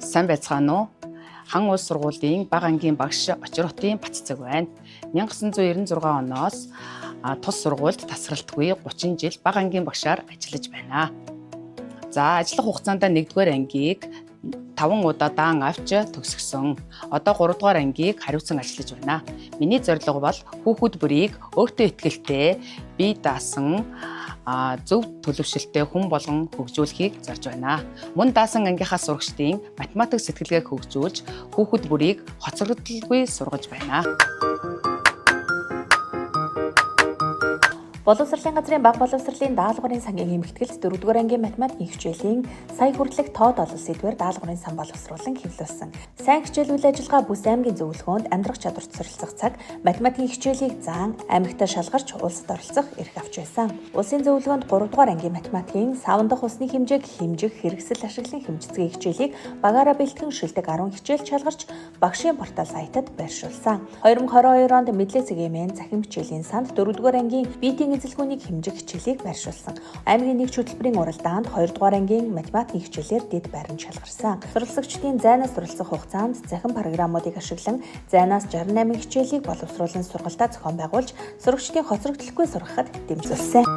Сайн байцгаана уу? Хан улс сургуулийн бага ангийн багш Очиротын Баццэг байна. 1996 оноос тус сургуульд тасралтгүй 30 жил бага ангийн багшаар ажиллаж байна. За, ажиллах хугацаанд 1-р ангийг 5 удаа даан авч төгсгсөн. Одоо 3-р ангийг хариуцсан ажиллаж байна. Миний зорилго бол хүүхэд бүрийг өөртөө ихтэй, бие даасан зөв төлөвшөлттэй хүн болгон хөгжүүлэхийг зорж байна. Мөн даасан ангийнхаа сурагчдын математик сэтгэлгээг хөгжүүлж, хүүхэд бүрийг хоцрогдолгүй сургаж байна. Боловсролын газрын бага боловсролын даалгаврын сангийн эмэгтгэлд 4-р ангийн математикийн хичээлийн сая хүртэлх тоод олон сэдвээр даалгаврын сан боловсруулан хэвлүүлсэн. Сайн хичээл үйл ажиллагаа бүс аймгийн зөвлөгөөнд амьдрах чадварт суралцах цаг математикийн хичээлийг заан аймагтаа шалгарч улсад оролцох эрх авч байсан. Улсын зөвлөгөөнд 3-р ангийн математикийн саван дахь усны хэмжээг хэмжих хэрэгсэл ашиглан хэмжицгийн хичээлийг багаараа бэлтгэн шилдэг 10 хичээл шалгарч багшийн портал сайтад байршуулсан. 2022 онд мэдлэг цэгийн захин хичээлийн санд 4-р ангийн битийн эзэлгүүнийг хэмжих хичээлийг байршуулсан. Аймгийн нэгж хөтөлбөрийн уралдаанд 2-р ангийн математикийн хичээлээр дэд байранд шалгарсан. Суралцагчдын зайнаас суралцах хугацаанд захин программуудыг ашиглан зайнаас 68 хичээлийг боловсруулан сургалтаа зохион байгуулж, сурагчдын хоцрогдолгүй сургахад дэмжүүлсэн.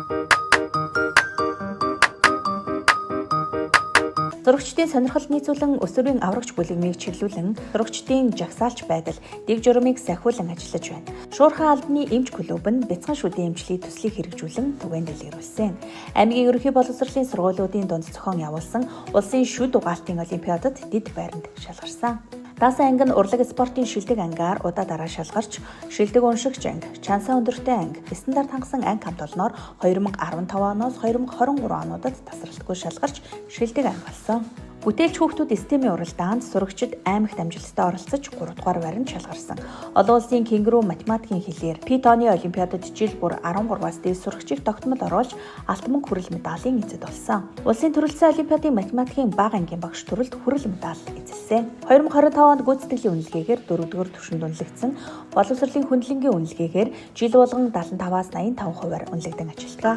Сурагчдын сонирхол нийцүүлэн өсвөрийн аврагч бүлэгмийг чиглүүлэн сурагчдын жагсаалч байдал, дэг журмыг сахиулан ажиллаж байна. Шуурхай албаны эмч клуб нь бяцхан шүдэн эмчлийн төслийг хэрэгжүүлэн түгээн дэлгэрүүлсэн. Аймгийн ерөнхий боловсролын сургуулиудын дунд зохион явуулсан улсын шүд угаалтын олимпиадад дэд байранд шалгарсан. Даасан анги нь урлаг спортын шилдэг ангиар удаа дараа шалгарч, шилдэг уншигч анги, чансаа өндөртэй анги, стандарт хангасан анги хамт олноор 2015 оноос 2023 онуудад тасралтгүй шалгарч, шилдэг анги болсон. Бүтээлч хүүхдүүд системийн уралдаанд сурагчид аймагт амжилттай оролцож 3-р байранд шалгарсан. Олон улсын кенгуру математикийн хэлээр Питоны олимпиадад жил бүр 13-аас дээд сурагчийг тогтмол оруулж алтан мөнгө хүрэл медалийн эзэд болсон. Улсын төрөлсөн олимпиадын математикийн бага ангийн багш төрөлд хүрэл медаль эзэлсэн. 2025 онд гүйцэтгэлийн үнэлгээгээр 4-р түвшинд үнэлэгдсэн. Боловсролын хөндлөнгийн үнэлгээгээр жил болгон 75-аас 85% үнэлэгдэн ажилтгаа.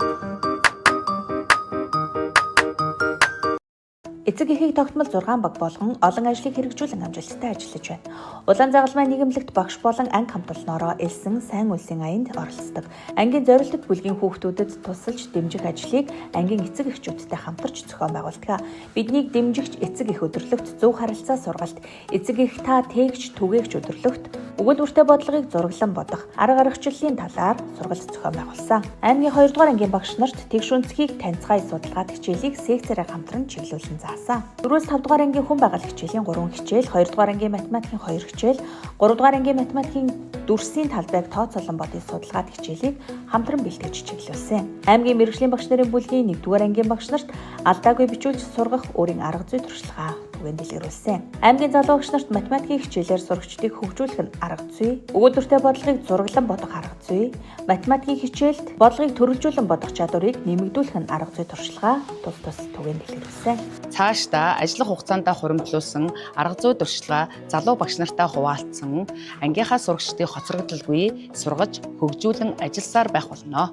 Эцэг эхийг тогтмол 6 баг болгон олон ажлыг хэрэгжүүлэн амжилттай ажиллаж байна. Улаан загалмай нийгэмлэгт багш болон анги хамт олноороо элсэн сайн үлсийн аянд оролцдог. Ангийн зорилтод бүлгийн хүүхдүүдэд тусалж дэмжих ажлыг ангийн эцэг эхчүүдтэй хамтарч зохион байгуулдаг. Биднийг дэмжигч эцэг эх өдөрлөгт зөв харилцаа сургалт, эцэг эх та тээгч түгээгч өдөрлөгт өгөл бүртээ бодлогыг зураглан бодох, арга аргачлалын талаар сургалт зохион байгуулсан. Аймгийн 2-р ангийн багш нарт тэгш үнцгийг танилцгай судалгаа хичээлийг секцээрээр хамтран чиглүүлэн заасан. 4-өөс 5-р ангийн хүн байгуулах хичээлийн 3 хичээл, 2-р ангийн математикийн 2 хичээл, 3-р ангийн математикийн дүрсийн талбайг тооцоолон бодын судалгаа хичээлийг хамтран бэлтгэж чиглүүлсэн. Аймгийн мэргэжлийн багш нарын бүлгийн 1-р ангийн багш нарт алдаагүй бичүүлж сургах өөрийн арга зүй туршлагаа түгээн дэлгэрүүлсэн. Аймгийн залуу багш нарт математикийн хичээлээр сурагчдыг хөгжүүлэх нь арга зүй, өгүүлбэртэй бодлогыг зураглан бодох арга зүй, математикийн хичээлд бодлогыг төрөлжүүлэн бодох чадварыг нэмэгдүүлэх нь арга зүй туршлагаа тус түгээн дэлгэрүүлсэн. Цаашдаа ажиллах хугацаанд хуримтлуулсан арга зүй туршлага залуу багш нартай хуваалцсан ангийнхаа сурагчдыг хоцрогдолгүй сургаж хөгжүүлэн ажилласаар байх болно.